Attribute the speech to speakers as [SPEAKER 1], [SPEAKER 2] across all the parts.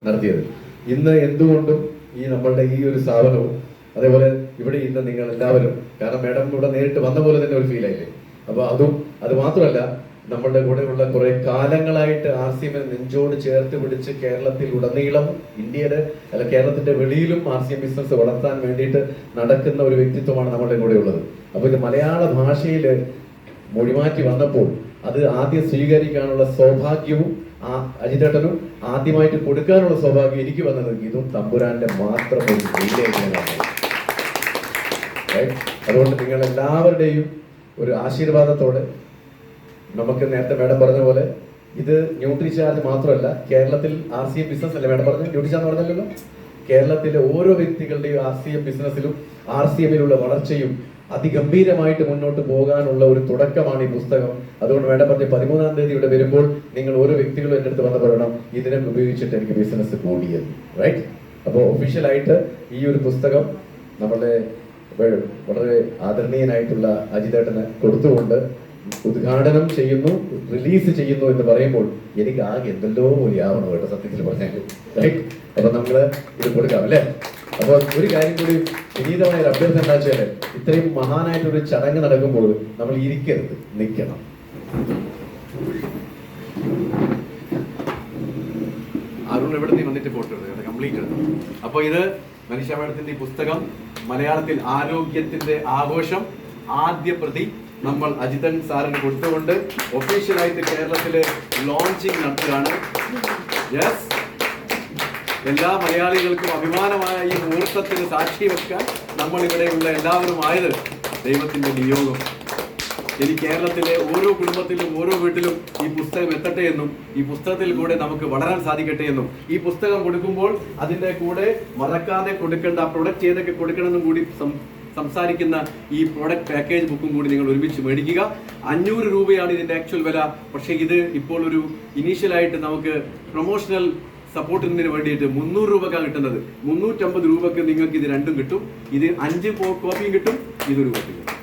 [SPEAKER 1] നടത്തിയത്. ഇന്ന് എന്തുകൊണ്ടും ഈ നമ്മളുടെ ഈ ഒരു സ്ഥാപനവും അതേപോലെ ഇവിടെ ഇന്ന് നിങ്ങൾ എല്ലാവരും, കാരണം മാഡം ഇവിടെ നേരിട്ട് വന്ന പോലെ തന്നെ ഒരു ഫീൽ ആയില്ലേ. അപ്പോൾ അത് മാത്രമല്ല, നമ്മളുടെ കൂടെയുള്ള കുറെ കാലങ്ങളായിട്ട് RCM നെഞ്ചോട് ചേർത്ത് പിടിച്ച് കേരളത്തിൽ ഉടനീളം, ഇന്ത്യയുടെ അല്ല കേരളത്തിന്റെ വെളിയിലും RCM ബിസിനസ് വളർത്താൻ വേണ്ടിയിട്ട് നടക്കുന്ന ഒരു വ്യക്തിത്വമാണ് നമ്മളുടെ കൂടെ ഉള്ളത്. അപ്പോൾ ഇത് മലയാള ഭാഷയിൽ മൊഴിമാറ്റി വന്നപ്പോൾ അത് ആദ്യം സ്വീകരിക്കാനുള്ള സൗഭാഗ്യവും അജിതേട്ടനും ആദ്യമായിട്ട് കൊടുക്കാനുള്ള സൗഭാഗ്യം എനിക്ക് വന്നത് ഇതും തമ്പുരാന്റെ മാത്രം ഒരു ലീലയാണ്. അതുകൊണ്ട് നിങ്ങൾ എല്ലാവരുടെയും ഒരു ആശീർവാദത്തോടെ നമുക്ക് നേരത്തെ മാഡം പറഞ്ഞ പോലെ ഇത് ന്യൂട്രിചാർജ് മാത്രമല്ല, കേരളത്തിൽ RCM ബിസിനസ് അല്ലേ മാഡം പറഞ്ഞു, ന്യൂട്രിചാർജ് പറഞ്ഞല്ലോ, കേരളത്തിലെ ഓരോ വ്യക്തികളുടെയും RCM ബിസിനസ്സിലും RCMലുള്ള വളർച്ചയും അതിഗംഭീരമായിട്ട് മുന്നോട്ട് പോകാനുള്ള ഒരു തുടക്കമാണ് ഈ പുസ്തകം. അതുകൊണ്ട് വേണ്ട പറഞ്ഞ് 13-ാം തീയതി ഇവിടെ വരുമ്പോൾ നിങ്ങൾ ഓരോ വ്യക്തികളും എൻ്റെ അടുത്ത് വന്ന് പറയണം, ഇതിനെ ഉപയോഗിച്ചിട്ട് എനിക്ക് ബിസിനസ് കൂടിയത്. റൈറ്റ്? അപ്പോൾ ഒഫീഷ്യലായിട്ട് ഈ ഒരു പുസ്തകം നമ്മളെ വളരെ ആദരണീയനായിട്ടുള്ള അജിതേട്ടന് കൊടുത്തുകൊണ്ട് ഉദ്ഘാടനം ചെയ്യുന്നു, റിലീസ് ചെയ്യുന്നു എന്ന് പറയുമ്പോൾ എനിക്ക് ആകെ എന്തെല്ലോ പോലെയാവണം കേട്ടോ, സത്യത്തിൽ പറഞ്ഞാൽ. റൈറ്റ്? അപ്പൊ നമ്മള് ഇത് കൊടുക്കാം അല്ലേ? അപ്പോൾ ഒരു കാര്യം കൂടി വിനീതമായ ഒരു അഭ്യർത്ഥന എന്താ വെച്ചാല്, ഇത്രയും മഹാനായിട്ടൊരു ചടങ്ങ് നടക്കുമ്പോൾ നമ്മൾ ഇരിക്കരുത്, നിൽക്കണം. അരുൺ ഇവിടെ നിന്ന് വന്നിട്ട് ഫോട്ടോ എടുത്തു കംപ്ലീറ്റ് എടുത്തു. അപ്പോൾ ഇത് മനീഷ മാഡത്തിന്റെ ഈ പുസ്തകം മലയാളത്തിൽ ആരോഗ്യത്തിന്റെ ആഘോഷം ആദ്യ പ്രതി നമ്മൾ അജിതൻ സാറിന് കൊടുത്തുകൊണ്ട് ഒഫീഷ്യലായിട്ട് കേരളത്തില് ലോഞ്ചിങ് നടത്തുകയാണ്. യെസ്, എല്ലാ മലയാളികൾക്കും അഭിമാനമായ ഈ മുഹൂർത്തത്തിന് സാക്ഷി വെക്കാൻ നമ്മൾ ഇവിടെയുള്ള എല്ലാവരും ആയത് ദൈവത്തിന്റെ നിയോഗം. ഇനി കേരളത്തിലെ ഓരോ കുടുംബത്തിലും ഓരോ വീട്ടിലും ഈ പുസ്തകം എത്തട്ടെ എന്നും ഈ പുസ്തകത്തിൽ കൂടെ നമുക്ക് വളരാൻ സാധിക്കട്ടെ എന്നും, ഈ പുസ്തകം കൊടുക്കുമ്പോൾ അതിന്റെ കൂടെ മറക്കാതെ കൊടുക്കേണ്ട പ്രൊഡക്റ്റ് ഏതൊക്കെ കൊടുക്കണമെന്നും കൂടി സംസാരിക്കുന്ന ഈ പ്രോഡക്റ്റ് പാക്കേജ് ബുക്കും കൂടി നിങ്ങൾ ഒരുമിച്ച് മേടിക്കുക. 500 രൂപയാണ് ഇതിന്റെ ആക്ച്വൽ വില. പക്ഷേ ഇത് ഇപ്പോൾ ഒരു ഇനീഷ്യലായിട്ട് നമുക്ക് പ്രൊമോഷണൽ സപ്പോർട്ടിന് വേണ്ടിയിട്ട് 300 രൂപക്കാണ് കിട്ടുന്നത്. 350 രൂപക്ക് നിങ്ങൾക്ക് ഇത് രണ്ടും കിട്ടും. ഇത് 5 കോപ്പിയും കിട്ടും, ഇതൊരു കോപ്പി കിട്ടും.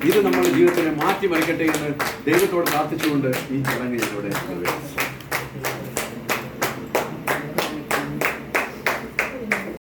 [SPEAKER 1] ഇത് നമ്മുടെ ജീവിതത്തിനെ മാറ്റി മറിക്കട്ടെ എന്ന് ദൈവത്തോട് പ്രാർത്ഥിച്ചുകൊണ്ട് ഈ ചടങ്ങ് ഞാനിവിടെ